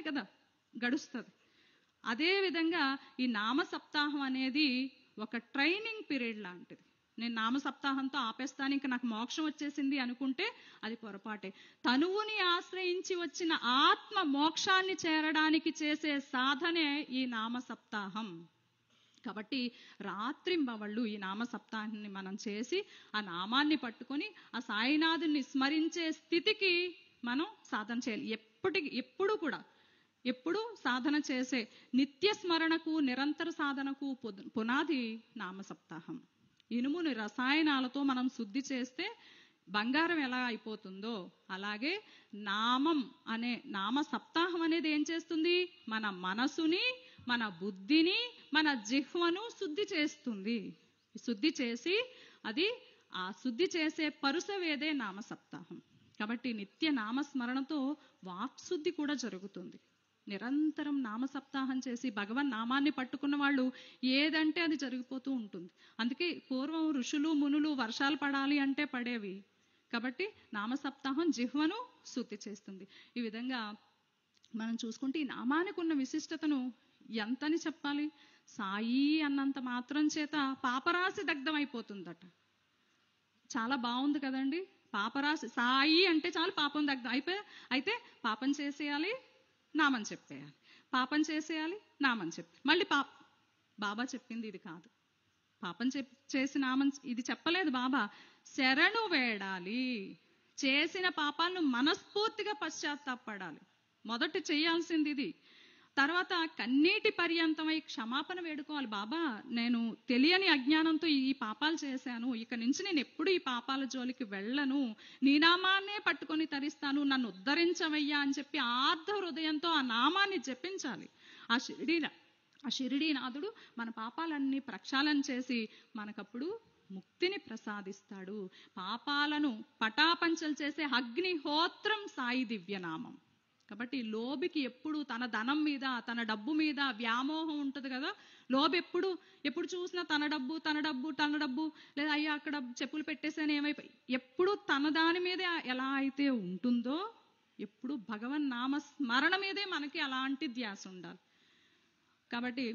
కదా గడుస్తుంది. అదేవిధంగా ఈ నామ సప్తాహం అనేది ఒక ట్రైనింగ్ పీరియడ్ లాంటిది. నేను నామ సప్తాహంతో ఆపేస్తాను, ఇంకా నాకు మోక్షం వచ్చేసింది అనుకుంటే అది పొరపాటే. తనువుని ఆశ్రయించి వచ్చిన ఆత్మ మోక్షాన్ని చేరడానికి చేసే సాధనే ఈ నామ సప్తాహం. కాబట్టి రాత్రింబవళ్ళు ఈ నామ సప్తాహాన్ని మనం చేసి ఆ నామాన్ని పట్టుకొని ఆ సాయినాథుని స్మరించే స్థితికి మనం సాధన చేయాలి. ఎప్పుడు సాధన చేసే నిత్య స్మరణకు నిరంతర సాధనకు పునాది నామ సప్తాహం. ఇనుముని రసాయనాలతో మనం శుద్ధి చేస్తే బంగారం ఎలా అయిపోతుందో అలాగే నామం అనే నామ సప్తాహం అనేది ఏం చేస్తుంది? మన మనసుని, మన బుద్ధిని, మన జిహ్వను శుద్ధి చేస్తుంది. శుద్ధి చేసి అది ఆ శుద్ధి చేసే పరుసవేదే నామ సప్తాహం. కాబట్టి నిత్య నామస్మరణతో వాక్శుద్ధి కూడా జరుగుతుంది. నిరంతరం నామ సప్తాహం చేసి భగవన్ నామాన్ని పట్టుకున్న వాళ్ళు ఏదంటే అది జరిగిపోతూ ఉంటుంది. అందుకే పూర్వం ఋషులు మునులు వర్షాలు పడాలి అంటే పడేవి. కాబట్టి నామ సప్తాహం జిహ్వను శుద్ధి చేస్తుంది. ఈ విధంగా మనం చూసుకుంటే ఈ నామానికి ఉన్న విశిష్టతను ఎంతని చెప్పాలి? సాయి అన్నంత మాత్రం చేత పాపరాశి దగ్ధమైపోతుందట. చాలా బాగుంది కదండి. పాపరాశి సాయి అంటే చాలు పాపం దగ్ధం అయితే పాపం చేసేయాలి, నామం చెప్పేయాలి, పాపం చేసేయాలి, నామం చెప్పి మళ్ళీ బాబా చెప్పింది ఇది కాదు. పాపం చేసి నామం ఇది చెప్పలేదు బాబా. శరణు వేడాలి, చేసిన పాపాలను మనస్ఫూర్తిగా పశ్చాత్తాపడాలి. మొదట చేయాల్సింది ఇది. తర్వాత కన్నీటి పర్యంతమై క్షమాపణ వేడుకోవాలి. బాబా, నేను తెలియని అజ్ఞానంతో ఈ పాపాలు చేశాను, ఇక నుంచి నేను ఎప్పుడు ఈ పాపాల జోలికి వెళ్ళను, నీ నామాన్నే పట్టుకొని తరిస్తాను, నన్ను ఉద్ధరించవయ్యా అని చెప్పి ఆర్ధ హృదయంతో ఆ నామాన్ని జపించాలి. ఆ షిరిడీనాథుడు మన పాపాలన్నీ ప్రక్షాళన చేసి మనకప్పుడు ముక్తిని ప్రసాదిస్తాడు. పాపాలను పటాపంచలు చేసే అగ్నిహోత్రం సాయి దివ్యనామం. కాబట్టి లోబికి ఎప్పుడు తన ధనం మీద, తన డబ్బు మీద వ్యామోహం ఉంటుంది కదా. లోబి ఎప్పుడు చూసినా తన డబ్బు, లేదా అయ్యా అక్కడ చెప్పులు పెట్టేసాను ఏమైపోయి, ఎప్పుడు తన దాని మీదే ఎలా అయితే ఉంటుందో ఎప్పుడు భగవన్ నామ స్మరణ మీదే మనకి అలాంటి ధ్యాస ఉండాలి. కాబట్టి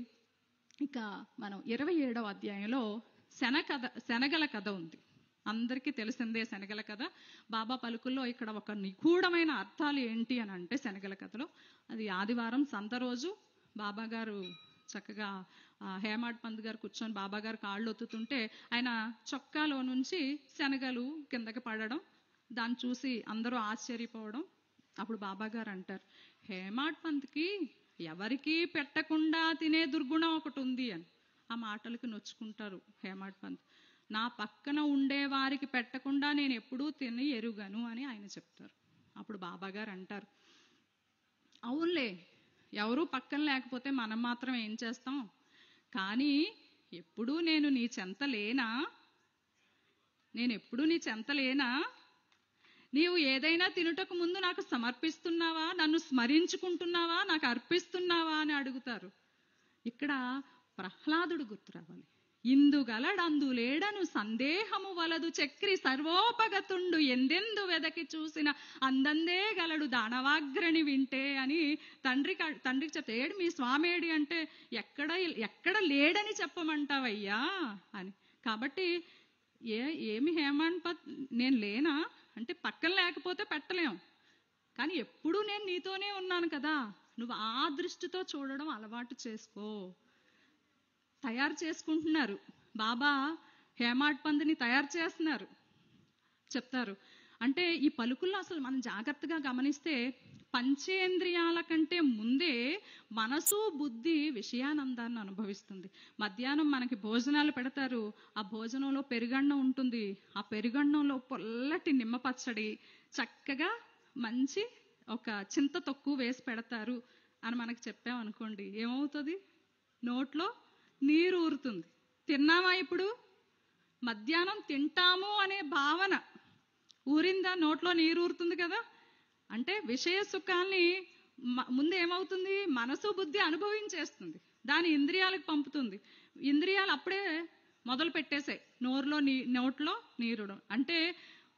ఇక మనం 27వ అధ్యాయంలో శనగల కథ ఉంది. అందరికీ తెలిసిందే శనగల కథ. బాబా పలుకుల్లో ఇక్కడ ఒక నిగూఢమైన అర్థాలు ఏంటి అని అంటే, శనగల కథలో అది ఆదివారం సంత రోజు బాబా గారు చక్కగా హేమాడ్ పంత్ గారు కూర్చొని బాబా గారు కాళ్ళు ఒత్తుతుంటే ఆయన చొక్కాలో నుంచి శనగలు కిందకి పడడం, దాన్ని చూసి అందరూ ఆశ్చర్యపోవడం. అప్పుడు బాబా గారు అంటారు, హేమాడ్ పంత్కి ఎవరికీ పెట్టకుండా తినే దుర్గుణం ఒకటి ఉంది అని. ఆ మాటలకు నొచ్చుకుంటారు హేమాడ్ పంత్. నా పక్కన ఉండే వారికి పెట్టకుండా నేను ఎప్పుడూ తిని ఎరుగను అని ఆయన చెప్తారు. అప్పుడు బాబా గారు అంటారు, అవునులే, ఎవరూ పక్కన లేకపోతే మనం మాత్రం ఏం చేస్తాం, కానీ ఎప్పుడూ నేను నీ చెంత లేనా, నీవు ఏదైనా తినుటకు ముందు నాకు సమర్పిస్తున్నావా, నన్ను స్మరించుకుంటున్నావా, నాకు అర్పిస్తున్నావా అని అడుగుతారు. ఇక్కడ ప్రహ్లాదుడు గుర్తు రావాలి. ఇందుగలడందు లేడను సందేహము వలదు చక్రి సర్వోపగతుండు ఎందెందు వెదకి చూసిన అందందే గలడు దానవాగ్రణి వింటే అని తండ్రికి చెప్తే, ఏడు మీ స్వామేడి అంటే ఎక్కడ లేడని చెప్పమంటావయ్యా అని. కాబట్టి ఏమి హేమాన్పత్ నేను లేనా అంటే పక్కన లేకపోతే పెట్టలేం, కానీ ఎప్పుడూ నేను నీతోనే ఉన్నాను కదా, నువ్వు ఆ దృష్టితో చూడడం అలవాటు చేసుకో. తయారు చేసుకుంటున్నారు బాబా, హేమాడ్ పంత్ని తయారు చేస్తున్నారు చెప్తారు. అంటే ఈ పలుకుల్లో అసలు మనం జాగ్రత్తగా గమనిస్తే పంచేంద్రియాల కంటే ముందే మనసు బుద్ధి విషయానందాన్ని అనుభవిస్తుంది. మధ్యాహ్నం మనకి భోజనాలు పెడతారు, ఆ భోజనంలో పెరుగన్నం ఉంటుంది, ఆ పెరుగన్నంలో పొల్లటి నిమ్మ పచ్చడి, చక్కగా మంచి ఒక చింత తొక్కు వేసి పెడతారు అని మనకు చెప్పామనుకోండి, ఏమవుతుంది? నోట్లో నీరు ఊరుతుంది. తిన్నామా? ఇప్పుడు మధ్యాహ్నం తింటాము అనే భావన ఊరిందా? నోట్లో నీరు ఊరుతుంది కదా. అంటే విషయ సుఖాల్ని ముందు ఏమవుతుంది, మనసు బుద్ధి అనుభవించేస్తుంది, దాని ఇంద్రియాలకు పంపుతుంది. ఇంద్రియాలు అప్పుడే మొదలు పెట్టేసాయి నోట్లో నీరుడం. అంటే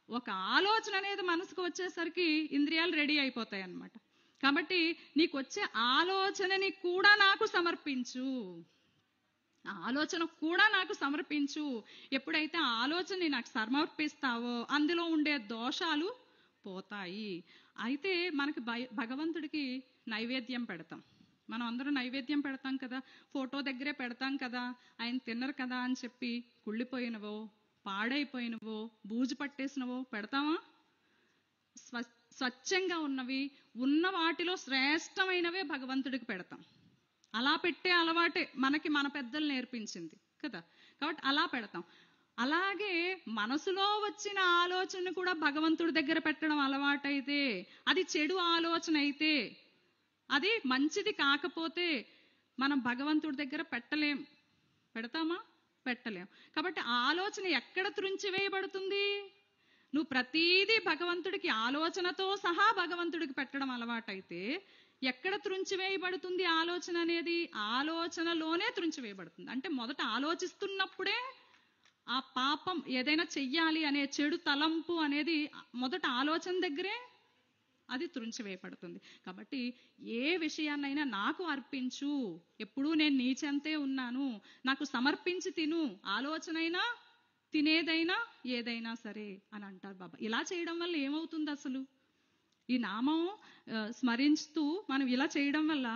ఒక ఆలోచన అనేది మనసుకు వచ్చేసరికి ఇంద్రియాలు రెడీ అయిపోతాయి అన్నమాట. కాబట్టి నీకు వచ్చే ఆలోచనని కూడా నాకు సమర్పించు, ఆలోచన కూడా నాకు సమర్పించు. ఎప్పుడైతే ఆ ఆలోచనని నాకు సమర్పిస్తావో అందులో ఉండే దోషాలు పోతాయి. అయితే మనకి భగవంతుడికి నైవేద్యం పెడతాం. మనం అందరం నైవేద్యం పెడతాం కదా, ఫోటో దగ్గరే పెడతాం కదా, ఆయన తిన్నరు కదా అని చెప్పి కుళ్ళిపోయినవో, పాడైపోయినవో, బూజు పట్టేసినవో పెడతామా? స్వచ్ఛంగా ఉన్నవి, ఉన్న వాటిలో శ్రేష్టమైనవే భగవంతుడికి పెడతాం. అలా పెట్టే అలవాటే మనకి మన పెద్దలు నేర్పించింది కదా, కాబట్టి అలా పెడతాం. అలాగే మనసులో వచ్చిన ఆలోచన కూడా భగవంతుడి దగ్గర పెట్టడం అలవాటైతే, అది చెడు ఆలోచన అయితే, అది మంచిది కాకపోతే మనం భగవంతుడి దగ్గర పెట్టలేం. పెడతామా? పెట్టలేం. కాబట్టి ఆలోచన ఎక్కడ త్రుంచివేయబడుతుంది? నువ్వు ప్రతీదీ భగవంతుడికి ఆలోచనతో సహా భగవంతుడికి పెట్టడం అలవాటైతే ఎక్కడ త్రుంచివేయబడుతుంది ఆలోచన అనేది? ఆలోచనలోనే త్రుంచివేయబడుతుంది. అంటే మొదట ఆలోచిస్తున్నప్పుడే ఆ పాపం ఏదైనా చెయ్యాలి అనే చెడు తలంపు అనేది మొదట ఆలోచన దగ్గరే అది త్రుంచివేయబడుతుంది. కాబట్టి ఏ విషయాన్నైనా నాకు అర్పించు, ఎప్పుడూ నేను నీ చెంతే ఉన్నాను, నాకు సమర్పించి తిను, ఆలోచనైనా తినేదైనా ఏదైనా సరే అని అంటారు బాబా. ఇలా చేయడం వల్ల ఏమవుతుంది అసలు? ఈ నామం స్మరిస్తూ మనం ఇలా చేయడం వల్ల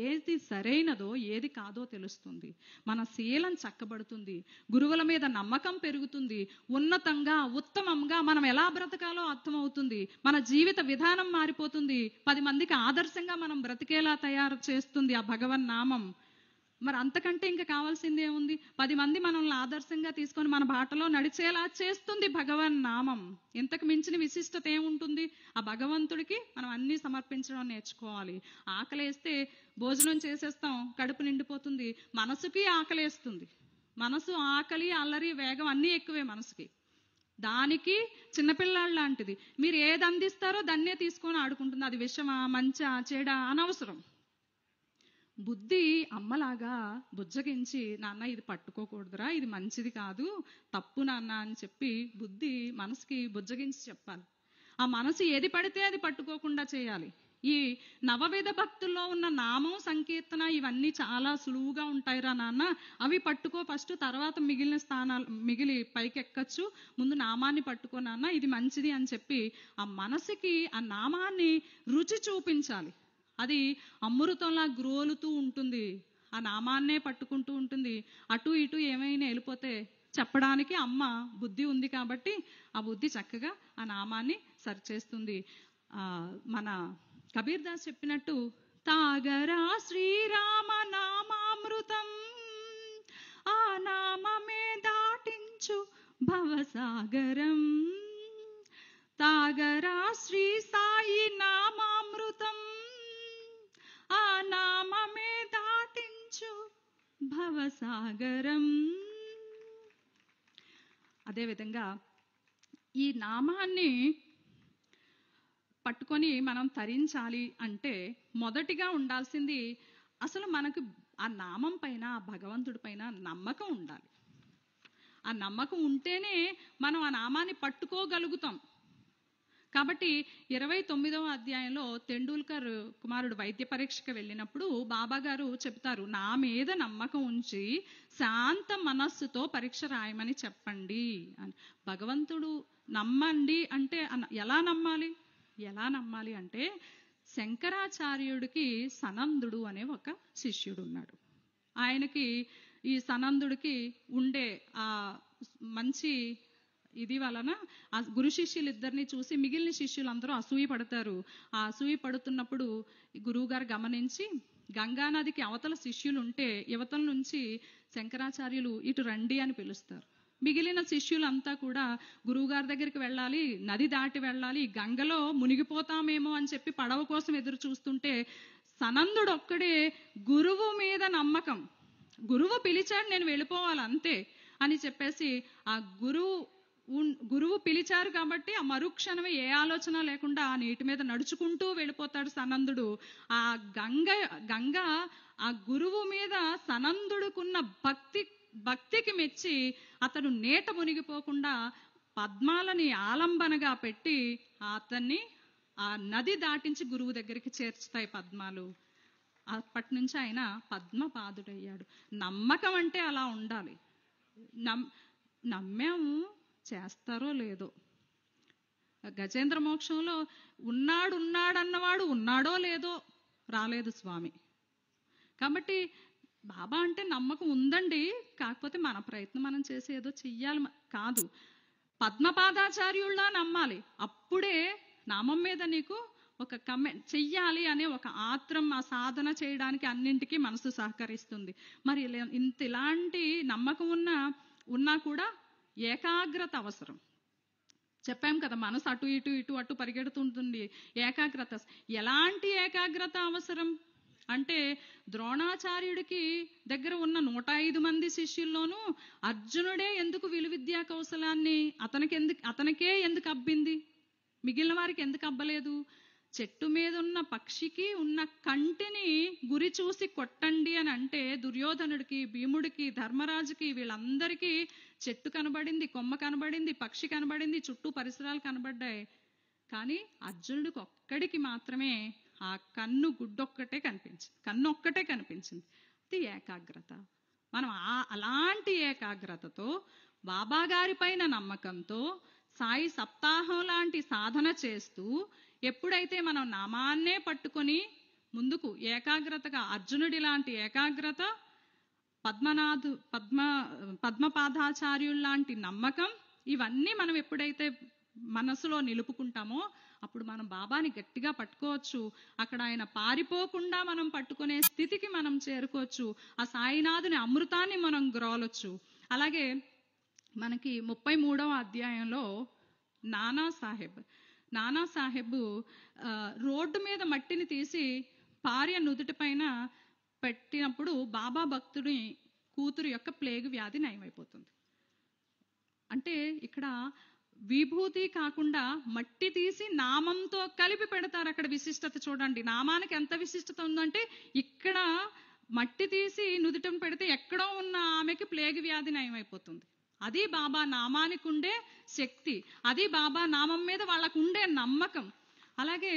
ఏది సరైనదో ఏది కాదో తెలుస్తుంది, మన శీలం చక్కబడుతుంది, గురువుల మీద నమ్మకం పెరుగుతుంది, ఉన్నతంగా ఉత్తమంగా మనం ఎలా బ్రతకాలో అర్థమవుతుంది, మన జీవిత విధానం మారిపోతుంది, 10 మందికి ఆదర్శంగా మనం బ్రతికేలా తయారు చేస్తుంది ఆ భగవన్ నామం. మరి అంతకంటే ఇంకా కావాల్సింది ఏముంది? 10 మంది మనల్ని ఆదర్శంగా తీసుకొని మన బాటలో నడిచేలా చేస్తుంది భగవన్ నామం. ఇంతకు మించిన విశిష్టత ఏముంటుంది? ఆ భగవంతుడికి మనం అన్ని సమర్పించడం నేర్చుకోవాలి. ఆకలేస్తే భోజనం చేసేస్తాం, కడుపు నిండిపోతుంది. మనసుకి ఆకలేస్తుంది, మనసు ఆకలి అల్లరి వేగం అన్నీ ఎక్కువే మనసుకి. దానికి చిన్నపిల్లాడు లాంటిది, మీరు ఏది అందిస్తారో దాన్నే తీసుకొని ఆడుకుంటుంది. అది విషమా మంచా చెడా అనవసరం. బుద్ధి అమ్మలాగా బుజ్జగించి, నాన్న ఇది పట్టుకోకూడదురా, ఇది మంచిది కాదు, తప్పు నాన్న అని చెప్పి బుద్ధి మనసుకి బుజ్జగించి చెప్పాలి. ఆ మనసు ఏది పడితే అది పట్టుకోకుండా చేయాలి. ఈ నవవిధ భక్తుల్లో ఉన్న నామం సంకీర్తన ఇవన్నీ చాలా సులువుగా ఉంటాయిరా నాన్న, అవి పట్టుకో ఫస్ట్, తర్వాత మిగిలిన స్థానాలు మిగిలి పైకి ఎక్కచ్చు, ముందు నామాన్ని పట్టుకో నాన్న, ఇది మంచిది అని చెప్పి ఆ మనసుకి ఆ నామాన్ని రుచి చూపించాలి. అది అమృతంలా గ్రోలుతూ ఉంటుంది, ఆ నామాన్నే పట్టుకుంటూ ఉంటుంది. అటు ఇటు ఏమైనా వెళ్ళిపోతే చెప్పడానికి అమ్మ బుద్ధి ఉంది కాబట్టి ఆ బుద్ధి చక్కగా ఆ నామాన్ని సరిచేస్తుంది. మన కబీర్ దాస్ చెప్పినట్టు, తాగరా శ్రీరామ నామామృతం, ఆ నామమే దాటించు భవసాగరం, తాగరా శ్రీ సాయి నామామృతం, ఆ నామమే దాటించు భవసాగరం. అదేవిధంగా ఈ నామాన్ని పట్టుకొని మనం తరించాలి అంటే మొదటిగా ఉండాల్సింది అసలు మనకు ఆ నామం పైన, ఆ భగవంతుడి పైన నమ్మకం ఉండాలి. ఆ నమ్మకం ఉంటేనే మనం ఆ నామాన్ని పట్టుకోగలుగుతాం. కాబట్టి 29వ అధ్యాయంలో తెండూల్కర్ కుమారుడు వైద్య పరీక్షకు వెళ్ళినప్పుడు బాబా గారు చెప్తారు, నా మీద నమ్మకం ఉంచి శాంత మనస్సుతో పరీక్ష రాయమని చెప్పండి అని. భగవంతుడు నమ్మండి అంటే ఎలా నమ్మాలి అంటే, శంకరాచార్యుడికి సనందుడు అనే ఒక శిష్యుడు ఉన్నాడు. ఆయనకి ఈ సనందుడికి ఉండే ఆ మంచి ఇది వలన ఆ గురు శిష్యులు ఇద్దరిని చూసి మిగిలిన శిష్యులందరూ అసూయ పడతారు. ఆ అసూయ పడుతున్నప్పుడు గురువు గారు గమనించి, గంగానదికి అవతల శిష్యులు ఉంటే యువతల నుంచి శంకరాచార్యులు ఇటు రండి అని పిలుస్తారు. మిగిలిన శిష్యులంతా కూడా గురువుగారి దగ్గరికి వెళ్ళాలి, నది దాటి వెళ్ళాలి, గంగలో మునిగిపోతామేమో అని చెప్పి పడవ కోసం ఎదురు చూస్తుంటే సనందుడు ఒక్కడే గురువు మీద నమ్మకం, గురువు పిలిచాడు నేను వెళ్ళిపోవాలి అంతే అని చెప్పేసి ఆ గురువు పిలిచారు కాబట్టి ఆ మరుక్షణమే ఏ ఆలోచన లేకుండా ఆ నీటి మీద నడుచుకుంటూ వెళ్ళిపోతాడు సనందుడు. ఆ గంగ ఆ గురువు మీద సనందుడుకున్న భక్తికి మెచ్చి అతను నీట మునిగిపోకుండా పద్మాలని ఆలంబనగా పెట్టి అతన్ని ఆ నది దాటించి గురువు దగ్గరికి చేర్చుతాయి పద్మాలు. అప్పటి నుంచి ఆయన పద్మపాదుడయ్యాడు. నమ్మకం అంటే అలా ఉండాలి. నమ్మాము, చేస్తారో లేదో. గజేంద్ర మోక్షంలో ఉన్నాడన్నవాడు ఉన్నాడో లేదో రాలేదు స్వామి. కాబట్టి బాబా అంటే నమ్మకం ఉందండి, కాకపోతే మన ప్రయత్నం మనం చేసి ఏదో చెయ్యాలి కాదు. పద్మపాదాచార్యుల్లా నమ్మాలి. అప్పుడే నామం మీద నీకు ఒక కమెంట్ చెయ్యాలి అనే ఒక ఆత్రం, ఆ సాధన చేయడానికి అన్నింటికీ మనసు సహకరిస్తుంది. మరి ఇలాంటి నమ్మకం ఉన్నా కూడా ఏకాగ్రత అవసరం. చెప్పాం కదా, మనసు అటు ఇటు ఇటు అటు పరిగెడుతుంటుంది. ఏకాగ్రత, ఎలాంటి ఏకాగ్రత అవసరం అంటే ద్రోణాచార్యుడికి దగ్గర ఉన్న 105 మంది శిష్యుల్లోనూ అర్జునుడే ఎందుకు విలువిద్యా కౌశలాన్ని అతనికే ఎందుకు అబ్బింది, మిగిలిన వారికి ఎందుకు అబ్బలేదు? చెట్టు మీద ఉన్న పక్షికి ఉన్న కంటిని గురి చూసి కొట్టండి అని అంటే దుర్యోధనుడికి, భీముడికి, ధర్మరాజుకి, వీళ్ళందరికీ చెట్టు కనబడింది, కొమ్మ కనబడింది, పక్షి కనబడింది, చుట్టూ పరిసరాలు కనబడ్డాయి. కానీ అర్జునుడికి ఒక్కడికి మాత్రమే ఆ కన్ను ఒక్కటే కనిపించింది. అది ఏకాగ్రత. మనం అలాంటి ఏకాగ్రతతో, బాబా గారి పైన నమ్మకంతో, సాయి సప్తాహం లాంటి సాధన చేస్తూ ఎప్పుడైతే మనం నామాన్నే పట్టుకొని ముందుకు ఏకాగ్రతగా, అర్జునుడి లాంటి ఏకాగ్రత, పద్మపాదాచార్యుల్లాంటి నమ్మకం, ఇవన్నీ మనం ఎప్పుడైతే మనసులో నిలుపుకుంటామో అప్పుడు మనం బాబాని గట్టిగా పట్టుకోవచ్చు. అక్కడ ఆయన పారిపోకుండా మనం పట్టుకునే స్థితికి మనం చేరుకోవచ్చు. ఆ సాయినాథుని అమృతాన్ని మనం గ్రోలొచ్చు. అలాగే మనకి 33వ అధ్యాయంలో నానాసాహెబ్ రోడ్డు మీద మట్టిని తీసి భార్య నుదుటి పైన పెట్టినప్పుడు బాబా భక్తుడి కూతురు యొక్క ప్లేగు వ్యాధి నయమైపోతుంది. అంటే ఇక్కడ విభూతి కాకుండా మట్టి తీసి నామంతో కలిపి పెడతారు. అక్కడ విశిష్టత చూడండి. నామానికి ఎంత విశిష్టత ఉందంటే, ఇక్కడ మట్టి తీసి నుదుటను పెడితే ఎక్కడో ఉన్న ఆమెకి ప్లేగు వ్యాధి నయమైపోతుంది. అది బాబా నామానికి ఉండే శక్తి, అది బాబా నామం మీద వాళ్ళకు ఉండే నమ్మకం. అలాగే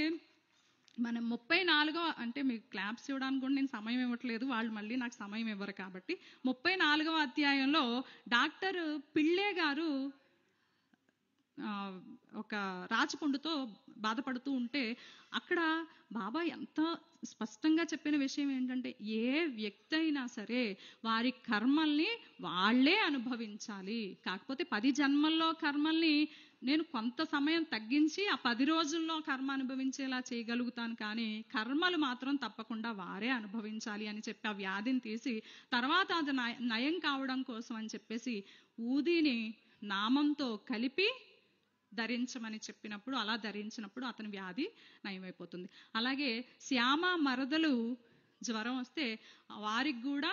మనం 34వ, అంటే మీకు క్లాప్స్ ఇవ్వడానికి కూడా నేను సమయం ఇవ్వట్లేదు, వాళ్ళు మళ్ళీ నాకు సమయం ఇవ్వరు కాబట్టి, 34వ అధ్యాయంలో డాక్టర్ పిళ్ళే గారు ఒక రాచపుండుతో బాధపడుతూ ఉంటే అక్కడ బాబా ఎంత స్పష్టంగా చెప్పిన విషయం ఏంటంటే, ఏ వ్యక్తి అయినా సరే వారి కర్మల్ని వాళ్లే అనుభవించాలి. కాకపోతే 10 జన్మల్లో కర్మల్ని నేను కొంత సమయం తగ్గించి ఆ 10 రోజుల్లో కర్మ అనుభవించేలా చేయగలుగుతాను, కానీ కర్మలు మాత్రం తప్పకుండా వారే అనుభవించాలి అని చెప్పి ఆ వ్యాధిని తీసి తర్వాత అది నయం కావడం కోసం అని చెప్పేసి ఊదిని నామంతో కలిపి ధరించమని చెప్పినప్పుడు, అలా ధరించినప్పుడు అతని వ్యాధి నయమైపోతుంది. అలాగే శ్యామ మరదలు జ్వరం వస్తే వారికి కూడా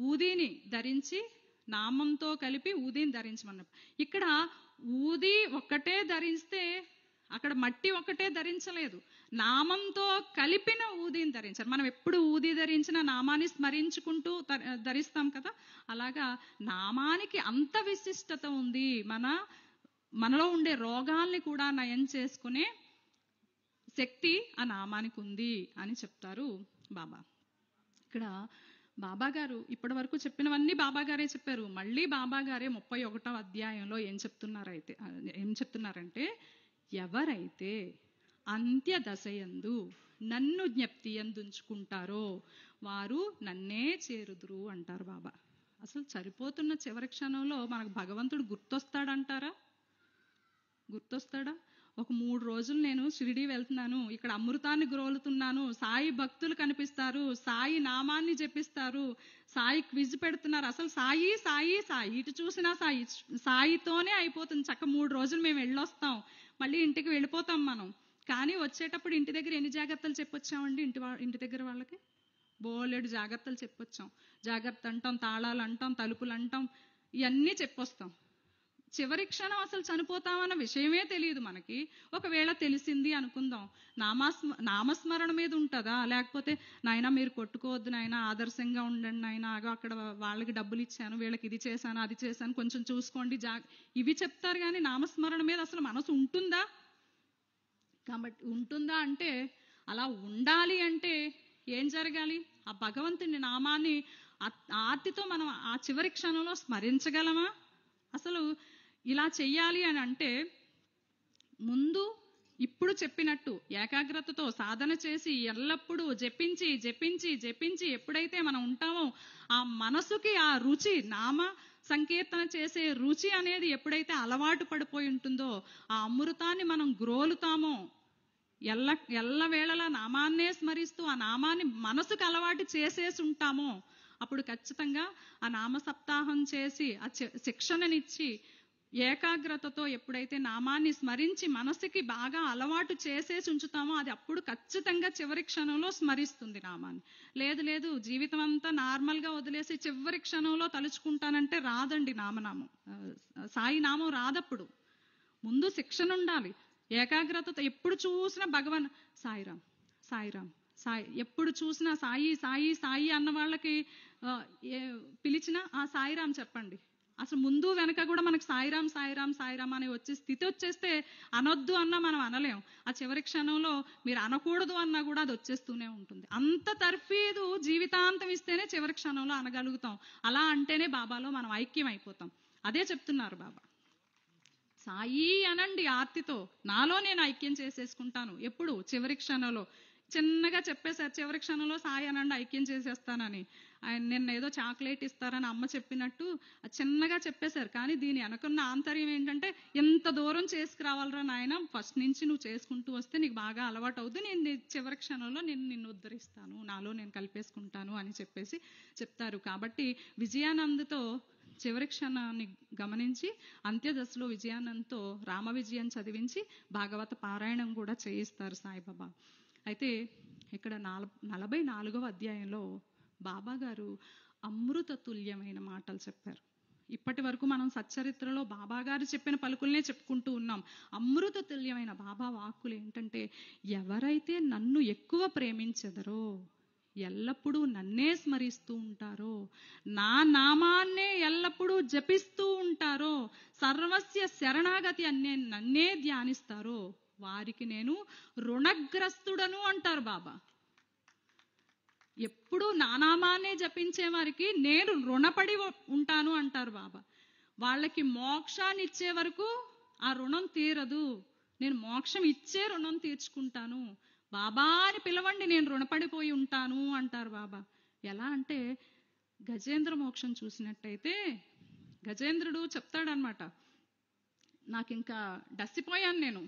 ఊదిని ధరించి, నామంతో కలిపి ఊదిని ధరించమన్నప్పుడు, ఇక్కడ ఊది ఒక్కటే ధరిస్తే అక్కడ మట్టి ఒక్కటే ధరించలేదు, నామంతో కలిపిన ఊదిని ధరించారు. మనం ఎప్పుడు ఊది ధరించిన నామాన్ని స్మరించుకుంటూ ధరిస్తాం కదా, అలాగా నామానికి అంత విశిష్టత ఉంది. మనలో ఉండే రోగాల్ని కూడా నయం చేసుకునే శక్తి ఆ నామానికి ఉంది అని చెప్తారు బాబా. ఇక్కడ బాబా గారు ఇప్పటి వరకు చెప్పినవన్నీ బాబా గారే చెప్పారు. మళ్ళీ బాబా గారే 31వ అధ్యాయంలో ఏం చెప్తున్నారంటే, ఎవరైతే అంత్య దశయందు నన్ను జ్ఞప్తి ఎందుంచుకుంటారో వారు నన్నే చేరుదురు అంటారు బాబా. అసలు చనిపోతున్న చివరి క్షణంలో మనకు భగవంతుడు గుర్తొస్తాడా? ఒక 3 రోజులు నేను షిరిడీ వెళ్తున్నాను, ఇక్కడ అమృతాన్ని గ్రోలుతున్నాను, సాయి భక్తులు కనిపిస్తారు, సాయి నామాన్ని జపిస్తారు, సాయి క్విజ్ పెడుతున్నారు, అసలు సాయి సాయి సాయి ఇటు చూసినా సాయితోనే అయిపోతుంది. 3 రోజులు మేము వెళ్ళొస్తాం, మళ్ళీ ఇంటికి వెళ్ళిపోతాం మనం. కానీ వచ్చేటప్పుడు ఇంటి దగ్గర ఎన్ని జాగ్రత్తలు చెప్పొచ్చామండి? ఇంటి దగ్గర వాళ్ళకి బోలెడు జాగ్రత్తలు చెప్పొచ్చాం. జాగ్రత్త అంటాం, తాళాలు అంటాం, తలుపులు అంటాం, ఇవన్నీ చెప్పొస్తాం. చివరి క్షణం అసలు చనిపోతామన్న విషయమే తెలియదు మనకి. ఒకవేళ తెలిసింది అనుకుందాం, నామస్మరణ మీద ఉంటుందా? లేకపోతే నాయనా మీరు కొట్టుకోవద్దు నాయనా, ఆదర్శంగా ఉండండి నాయనా, అక్కడ వాళ్ళకి డబ్బులు ఇచ్చాను, వీళ్ళకి ఇది చేశాను అది చేశాను కొంచెం చూసుకోండి, ఇవి చెప్తారు. కానీ నామస్మరణ మీద అసలు మనసు ఉంటుందా? కాబట్టి ఉంటుందా అంటే, అలా ఉండాలి అంటే ఏం జరగాలి? ఆ భగవంతుని నామాన్ని ఆర్తితో మనం ఆ చివరి క్షణంలో స్మరించగలమా? అసలు ఇలా చెయ్యాలి అని అంటే ముందు ఇప్పుడు చెప్పినట్టు ఏకాగ్రతతో సాధన చేసి ఎల్లప్పుడూ జపించి జపించి జపించి ఎప్పుడైతే మనం ఉంటామో ఆ మనసుకి ఆ రుచి, నామ సంకీర్తన చేసే రుచి అనేది ఎప్పుడైతే అలవాటు పడిపోయి ఉంటుందో, ఆ అమృతాన్ని మనం గ్రోలుతామో, ఎల్లవేళలా నామాన్నే స్మరిస్తూ ఆ నామాన్ని మనసుకు అలవాటు చేసేసి ఉంటామో, అప్పుడు ఖచ్చితంగా ఆ నామ సప్తాహం చేసి ఆ శిక్షణనిచ్చి ఏకాగ్రతతో ఎప్పుడైతే నామాన్ని స్మరించి మనసుకి బాగా అలవాటు చేసేసి ఉంచుతామో, అది అప్పుడు ఖచ్చితంగా చివరి క్షణంలో స్మరిస్తుంది నామాన్ని. లేదు లేదు జీవితం అంతా నార్మల్గా వదిలేసి చివరి క్షణంలో తలుచుకుంటానంటే రాదండి నామనామం, సాయి నామం రాదప్పుడు. ముందు శిక్షణ ఉండాలి. ఏకాగ్రతతో ఎప్పుడు చూసినా భగవాన్ సాయిరామ్ సాయిరామ్ సాయి, ఎప్పుడు చూసినా సాయి సాయి సాయి అన్న వాళ్ళకి పిలిచినా ఆ సాయిరామ్ చెప్పండి. అసలు ముందు వెనక కూడా మనకు సాయిరామ్ సాయిరామ్ సాయిరామ్ అనే వచ్చే స్థితి వచ్చేస్తే అనొద్దు అన్నా మనం అనలేం. ఆ చివరి క్షణంలో మీరు అనకూడదు అన్నా కూడా అది వచ్చేస్తూనే ఉంటుంది. అంత తర్ఫీదు జీవితాంతం ఇస్తేనే చివరి క్షణంలో అనగలుగుతాం. అలా అంటేనే బాబాలో మనం ఐక్యం అయిపోతాం. అదే చెప్తున్నారు బాబా. సాయి అనండి ఆర్తితో, నాలో నేను ఐక్యం చేసేసుకుంటాను. ఎప్పుడు? చివరి క్షణంలో. చిన్నగా చెప్పేశారు, చివరి క్షణంలో సాయి అనండి ఐక్యం చేసేస్తానని. ఆయన నిన్న ఏదో చాక్లెట్ ఇస్తారని అమ్మ చెప్పినట్టు చిన్నగా చెప్పేశారు. కానీ దీని వెనకున్న ఆంతర్యం ఏంటంటే, ఎంత దూరం చేసుకురావాలరా నాయన, ఫస్ట్ నుంచి నువ్వు చేసుకుంటూ వస్తే నీకు బాగా అలవాటు అవుద్ది, నేను చివరి క్షణంలో నిన్ను ఉద్ధరిస్తాను, నాలో నేను కలిపేసుకుంటాను అని చెప్పేసి చెప్తారు. కాబట్టి విజయానందతో చివరి క్షణాన్ని గమనించి అంత్యదశలో విజయానందతో రామ విజయం చదివించి భాగవత పారాయణం కూడా చేయిస్తారు సాయిబాబా. అయితే ఇక్కడ 44వ అధ్యాయంలో బాబా గారు అమృత తుల్యమైన మాటలు చెప్పారు. ఇప్పటి వరకు మనం సచ్చరిత్రలో బాబా గారు చెప్పిన పలుకుల్నే చెప్పుకుంటూ ఉన్నాం. అమృత తుల్యమైన బాబా వాక్కులు ఏంటంటే, ఎవరైతే నన్ను ఎక్కువ ప్రేమించెదరో, ఎల్లప్పుడూ నన్నే స్మరిస్తూ ఉంటారో, నా నామాన్నే ఎల్లప్పుడూ జపిస్తూ ఉంటారో, సర్వస్య శరణాగతి అన్నే నన్నే ధ్యానిస్తారో, వారికి నేను రుణగ్రస్తుడను అంటారు బాబా. ఎప్పుడు నా నామాన్నే జపించే వారికి నేను రుణపడి ఉంటాను అంటారు బాబా. వాళ్ళకి మోక్షాన్ని ఇచ్చే వరకు ఆ రుణం తీరదు, నేను మోక్షం ఇచ్చే రుణం తీర్చుకుంటాను, బాబా అని పిలవండి నేను రుణపడిపోయి ఉంటాను అంటారు బాబా. ఎలా అంటే గజేంద్ర మోక్షం చూసినట్టయితే గజేంద్రుడు చెప్తాడనమాట, నాకు ఇంకా డస్సిపోయాను నేను.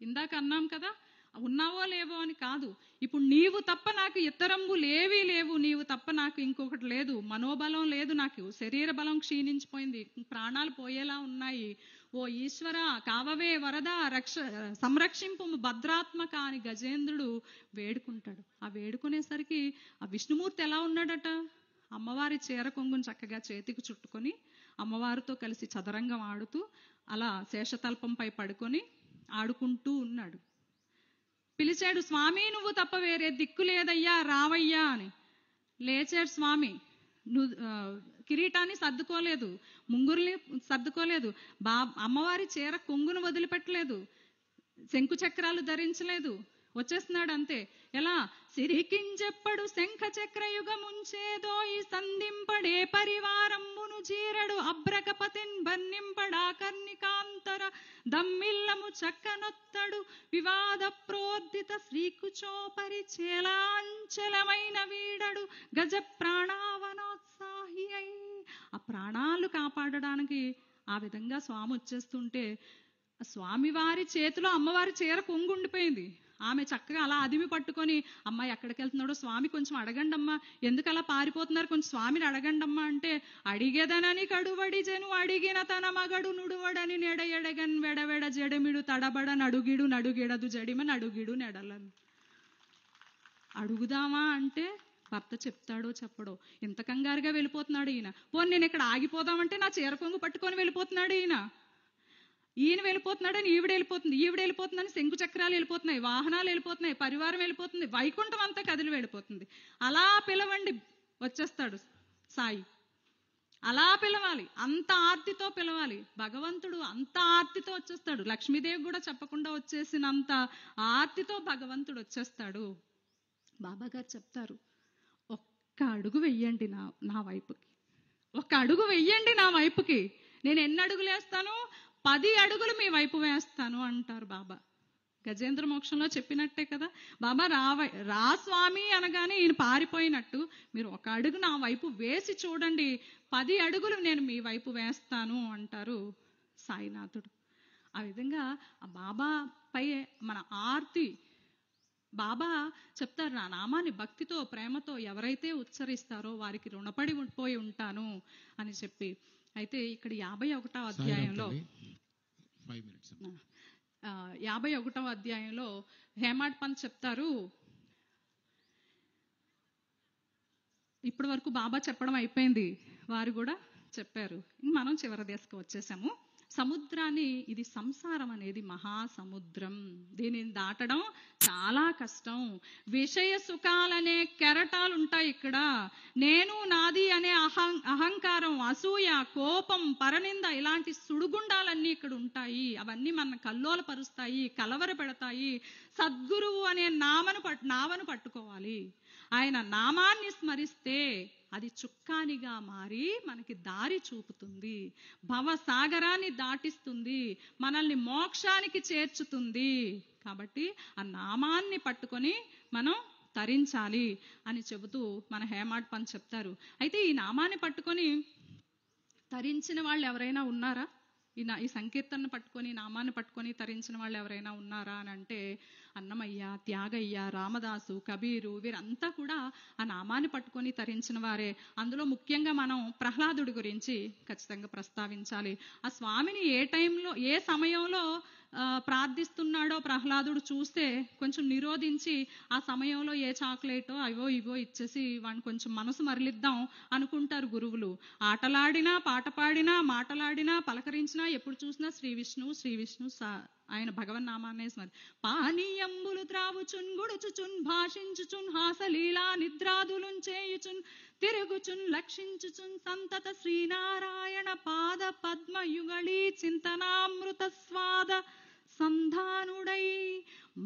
ఇందాక అన్నాం కదా, ఉన్నావో లేవో అని కాదు, ఇప్పుడు నీవు తప్ప నాకు ఇతరంబులు ఏవీ లేవు, నీవు తప్ప నాకు ఇంకొకటి లేదు, మనోబలం లేదు, నాకు శరీర బలం క్షీణించిపోయింది, ప్రాణాలు పోయేలా ఉన్నాయి, ఓ ఈశ్వర కావవే వరద సంరక్షింపు భద్రాత్మక అని గజేంద్రుడు వేడుకుంటాడు. ఆ వేడుకునేసరికి ఆ విష్ణుమూర్తి ఎలా ఉన్నాడట, అమ్మవారి చీర కొంగును చక్కగా చేతికి చుట్టుకొని అమ్మవారితో కలిసి చదరంగం ఆడుతూ అలా శేషతల్పంపై పడుకొని ఆడుకుంటూ ఉన్నాడు. పిలిచాడు, స్వామి నువ్వు తప్ప వేరే దిక్కు లేదయ్యా రావయ్యా అని. లేచాడు స్వామి, కిరీటాన్ని సర్దుకోలేదు, ముంగురుని సర్దుకోలేదు, అమ్మవారి చీర కొంగును వదిలిపెట్టలేదు, శంకు చక్రాలు ధరించలేదు, వచ్చేస్తున్నాడు అంతే. ఎలా? సిరికించెప్పడు శంఖ చక్రయుగముంచేదో ఈ సంధింపడే పరివారంబును జీరడు అబ్రకపతిన్ బన్నింపడా కర్ణికాంతర దమ్మిల్లము చక్కనొత్తడు వివాద ప్రోర్దిత శ్రీకుచోపరి చేలాంచలమైన వీడడు గజ ప్రాణావనోత్సాహి అయి. ఆ ప్రాణాలు కాపాడడానికి ఆ విధంగా స్వామి వచ్చేస్తుంటే స్వామివారి చేతిలో అమ్మవారి చీర కొంగుండిపోయింది. ఆమె చక్కగా అలా అదిమి పట్టుకొని, అమ్మాయి ఎక్కడికి వెళ్తున్నాడో స్వామి కొంచెం అడగండి అమ్మా, ఎందుకు అలా పారిపోతున్నారు కొంచెం స్వామిని అడగండి అమ్మా అంటే, అడిగేదనని కడువడి జను అడిగిన తన మగడు నుడువడని నెడ ఎడగన్ వెడవెడ జడమిడు తడబడ నడుగిడు నడుగిడదు జడిమ నడుగిడు నెడలను. అడుగుదామా అంటే భర్త చెప్తాడో చెప్పడో, ఇంత కంగారుగా వెళ్ళిపోతున్నాడు ఈయన. పోనీ నేను ఇక్కడ ఆగిపోదామంటే నా చీర కొంగు పట్టుకొని వెళ్ళిపోతున్నాడు ఈయన వెళ్ళిపోతున్నాడని ఈవిడ వెళ్ళిపోతుందని శంకు చక్రాలు వెళ్ళిపోతున్నాయి, వాహనాలు వెళ్ళిపోతున్నాయి, పరివారం వెళ్ళిపోతుంది, వైకుంఠం అంతా కదిలి వెళ్ళిపోతుంది. అలా పిలవండి వచ్చేస్తాడు సాయి. అలా పిలవాలి, అంత ఆర్తితో పిలవాలి. భగవంతుడు అంత ఆర్తితో వచ్చేస్తాడు. లక్ష్మీదేవి కూడా చెప్పకుండా వచ్చేసినంత ఆర్తితో భగవంతుడు వచ్చేస్తాడు. బాబా గారు చెప్తారు, ఒక్క అడుగు వెయ్యండి నా వైపుకి, ఒక్క అడుగు వెయ్యండి నా వైపుకి, నేను ఎన్ని అడుగులు వేస్తాను? 10 అడుగులు మీ వైపు వేస్తాను అంటారు బాబా. గజేంద్ర మోక్షంలో చెప్పినట్టే కదా, బాబా రా స్వామి అనగానే ఈయన పారిపోయినట్టు మీరు ఒక అడుగు నా వైపు వేసి చూడండి, 10 అడుగులు నేను మీ వైపు వేస్తాను అంటారు సాయినాథుడు. ఆ విధంగా ఆ బాబా పై మన ఆర్తి, బాబా చెప్తారు, నా నామాన్ని భక్తితో ప్రేమతో ఎవరైతే ఉచ్చరిస్తారో వారికి రుణపడి పోయి ఉంటాను అని చెప్పి. అయితే ఇక్కడ 51వ అధ్యాయంలో 51వ అధ్యాయంలో హేమాడ్ పంత్ చెప్తారు, ఇప్పటి వరకు బాబా చెప్పడం అయిపోయింది, వారు కూడా చెప్పారు, మనం చివరి దశకు వచ్చేసాము. సముద్రాన్ని, ఇది సంసారం అనేది మహాసముద్రం, దీనిని దాటడం చాలా కష్టం. విషయ సుఖాలనే కెరటాలు ఉంటాయి ఇక్కడ. నేను నాది అనే అహంకారం, అసూయ, కోపం, పరనింద, ఇలాంటి సుడిగుండాలన్నీ ఇక్కడ ఉంటాయి. అవన్నీ మన కల్లోలపరుస్తాయి, కలవర పెడతాయి. సద్గురువు అనే నావను పట్టుకోవాలి. ఆయన నామాన్ని స్మరిస్తే అది చుక్కానిగా మారి మనకి దారి చూపుతుంది, భవసాగరాన్ని దాటిస్తుంది, మనల్ని మోక్షానికి చేర్చుతుంది. కాబట్టి ఆ నామాన్ని పట్టుకొని మనం తరించాలి అని చెబుతూ మన హేమాడ్ పంత్ చెప్తారు. అయితే ఈ నామాన్ని పట్టుకొని తరించిన వాళ్ళు ఎవరైనా ఉన్నారా? ఈ సంకీర్తనను పట్టుకొని, నామాన్ని పట్టుకొని తరించిన వాళ్ళు ఎవరైనా ఉన్నారా అని అంటే, అన్నమయ్య, త్యాగయ్య, రామదాసు, కబీరు, వీరంతా కూడా ఆ నామాన్ని పట్టుకొని తరించిన వారే. అందులో ముఖ్యంగా మనం ప్రహ్లాదుడి గురించి ఖచ్చితంగా ప్రస్తావించాలి. ఆ స్వామిని ఏ టైంలో, ఏ సమయంలో ప్రార్థిస్తున్నాడో ప్రహ్లాదుడు చూస్తే కొంచెం నిరోధించి, ఆ సమయంలో ఏ చాక్లెటో అవో ఇవో ఇచ్చేసి వాడిని కొంచెం మనసు మరలిద్దాం అనుకుంటారు గురువులు. ఆటలాడినా, పాట పాడినా, మాటలాడినా, పలకరించినా, ఎప్పుడు చూసినా శ్రీ విష్ణు శ్రీ విష్ణు ఆయన భగవన్నామాన్నే స్మరి. పానీయంబులు త్రావుచున్, గుడుచుచున్, భాషించుచున్, హాసలీలా నిద్రాదులున్ చేయుచున్, తిరుగుచున్, లక్షించుచున్, సంతత శ్రీనారాయణ పాద పద్మయుగళీ చింతనామృత స్వాద సంధానుడై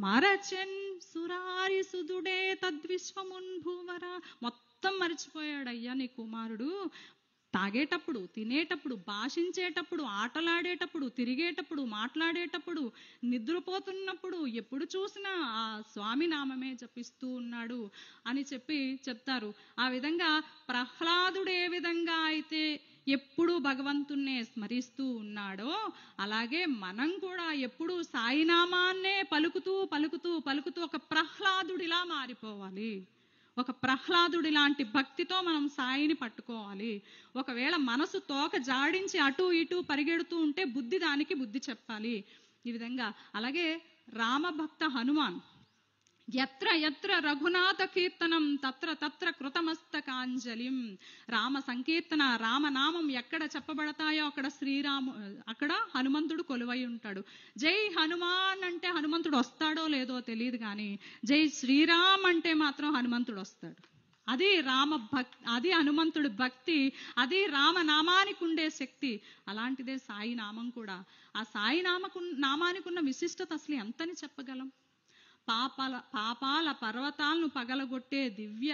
మరచెన్ సురారి సుదుడే తద్విశ్వమున్ భూవర. మొత్తం మరిచిపోయాడయ్యా నీ కుమారుడు. తాగేటప్పుడు, తినేటప్పుడు, భాషించేటప్పుడు, ఆటలాడేటప్పుడు, తిరిగేటప్పుడు, మాట్లాడేటప్పుడు, నిద్రపోతున్నప్పుడు ఎప్పుడు చూసినా ఆ స్వామి నామమే జపిస్తూ ఉన్నాడు అని చెప్తారు. ఆ విధంగా ప్రహ్లాదుడు ఏ విధంగా అయితే ఎప్పుడు భగవంతుణ్ణే స్మరిస్తూ ఉన్నాడో, అలాగే మనం కూడా ఎప్పుడు సాయినామాన్నే పలుకుతూ పలుకుతూ పలుకుతూ ఒక ప్రహ్లాదుడిలా మారిపోవాలి. ఒక ప్రహ్లాదుడి లాంటి భక్తితో మనం సాయిని పట్టుకోవాలి. ఒకవేళ మనసు తోక జాడించి అటు ఇటు పరిగెడుతూ ఉంటే దానికి బుద్ధి చెప్పాలి. ఈ విధంగా అలాగే రామభక్త హనుమాన్, ఎత్ర ఎత్ర రఘునాథ కీర్తనం తత్ర తత్ర కృతమస్తకాంజలిం. రామ సంకీర్తన, రామనామం ఎక్కడ చెప్పబడతాయో అక్కడ హనుమంతుడు కొలువై ఉంటాడు. జై హనుమాన్ అంటే హనుమంతుడు వస్తాడో లేదో తెలియదు, కానీ జై శ్రీరామ్ అంటే మాత్రం హనుమంతుడు వస్తాడు. అది అది హనుమంతుడి భక్తి, అది రామనామానికి ఉండే శక్తి. అలాంటిదే సాయి నామం కూడా. ఆ సాయి నామానికి ఉన్న విశిష్టత అసలు ఎంతని చెప్పగలం? పాపాల పర్వతాలను పగలగొట్టే దివ్య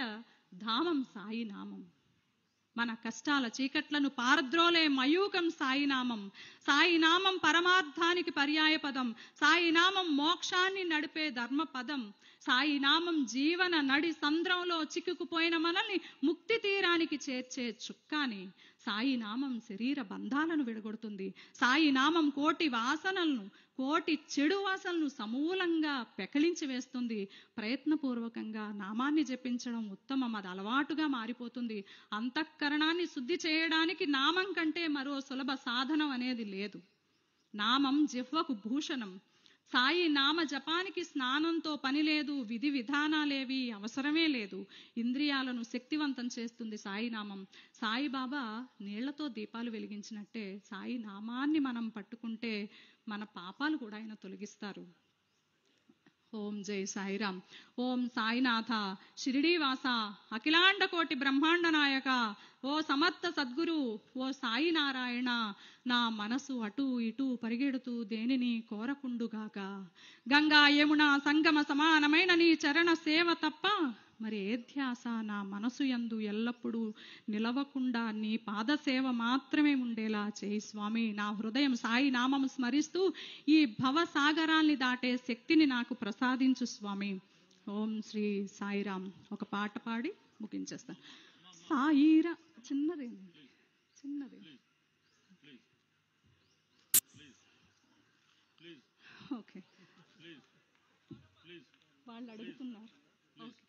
ధామం సాయి నామం. మన కష్టాల చీకట్లను పారద్రోలే మయూకం సాయి నామం. సాయి నామం పరమార్థానికి పర్యాయ పదం. సాయి నామం మోక్షాన్ని నడిపే ధర్మ పదం. సాయి నామం జీవన నడి సంద్రంలో చిక్కుకుపోయిన మనల్ని ముక్తి తీరానికి చేర్చే చుక్కాని. సాయి నామం శరీర బంధాలను విడగొడుతుంది. సాయి నామం కోటి చెడు వాసనలను సమూలంగా పెకలించి వేస్తుంది. ప్రయత్నపూర్వకంగా నామాన్ని జపించడం ఉత్తమం, అది అలవాటుగా మారిపోతుంది. అంతఃకరణాన్ని శుద్ధి చేయడానికి నామం కంటే మరో సులభ సాధనం అనేది లేదు. నామం జిహ్వకు భూషణం. సాయి నామ జపానికి స్నానంతో పని లేదు, విధి విధానాలేవి అవసరమే లేదు. ఇంద్రియాలను శక్తివంతం చేస్తుంది సాయి నామం. సాయిబాబా నీళ్లతో దీపాలు వెలిగించినట్టే సాయి నామాన్ని మనం పట్టుకుంటే మన పాపాలు కూడా ఆయన తొలగిస్తారు. ఓం జై సాయిరామ్. ఓం సాయినాథ, షిరిడీవాస, అఖిలాండ కోటి బ్రహ్మాండ నాయక, ఓ సమర్థ సద్గురు, ఓ సాయి నారాయణ, నా మనసు అటు ఇటు పరిగెడుతూ దేనిని కోరకుండుగాక. గంగా యమున సంగమ సమానమైన నీ చరణ సేవ తప్ప మరి ఏ ధ్యాస నా మనసు యందు ఎల్లప్పుడూ నిలవకుండా నీ పాదసేవ మాత్రమే ఉండేలా చేయి స్వామి. నా హృదయం సాయి నామం స్మరిస్తూ ఈ భవసాగరాల్ని దాటే శక్తిని నాకు ప్రసాదించు స్వామి. ఓం శ్రీ సాయిరామ్. ఒక పాట పాడి ముగించేస్తాను. సాయిరా చిన్నదే చిన్నదే. ఓకే, వాళ్ళు అడుగుతున్నారు. ఓకే,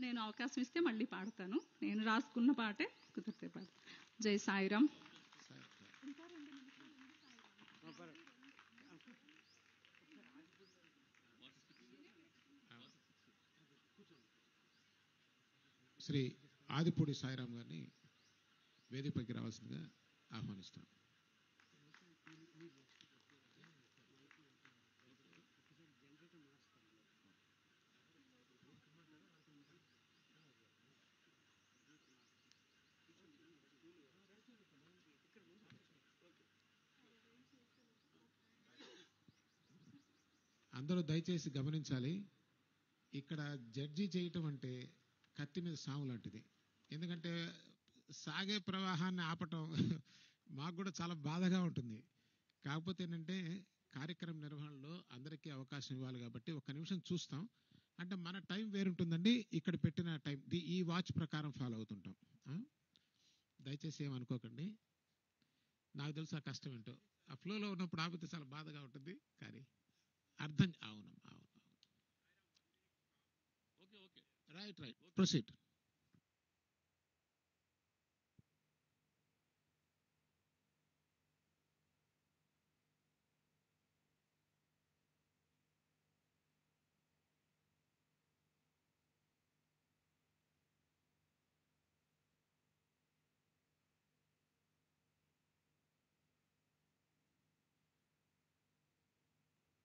నేను అవకాశం ఇస్తే మళ్ళీ పాడతాను. నేను రాసుకున్న పాటే కుదిరితే పాడతాను. జై సాయిరామ్. శ్రీ ఆదిపూడి సాయిరామ్ గారిని వేదికపైకి రావాల్సిందిగా ఆహ్వానిస్తాను. అందరూ దయచేసి గమనించాలి, ఇక్కడ జడ్జి చేయటం అంటే కత్తి మీద సాము లాంటిది. ఎందుకంటే సాగే ప్రవాహాన్ని ఆపటం మాకు కూడా చాలా బాధగా ఉంటుంది. కాకపోతే ఏంటంటే కార్యక్రమ నిర్వహణలో అందరికీ అవకాశం ఇవ్వాలి కాబట్టి ఒక్క నిమిషం చూస్తాం. అంటే మన టైం వేరుంటుందండి, ఇక్కడ పెట్టిన టైం ఈ వాచ్ ప్రకారం ఫాలో అవుతుంటాం. దయచేసి ఏమనుకోకండి. నాకు తెలుసు ఆ కష్టం ఏంటో. ఆ ఫ్లోలో ఉన్నప్పుడు ఆపితే చాలా బాధగా ఉంటుంది, కానీ అర్థం అవును. Right, proceed.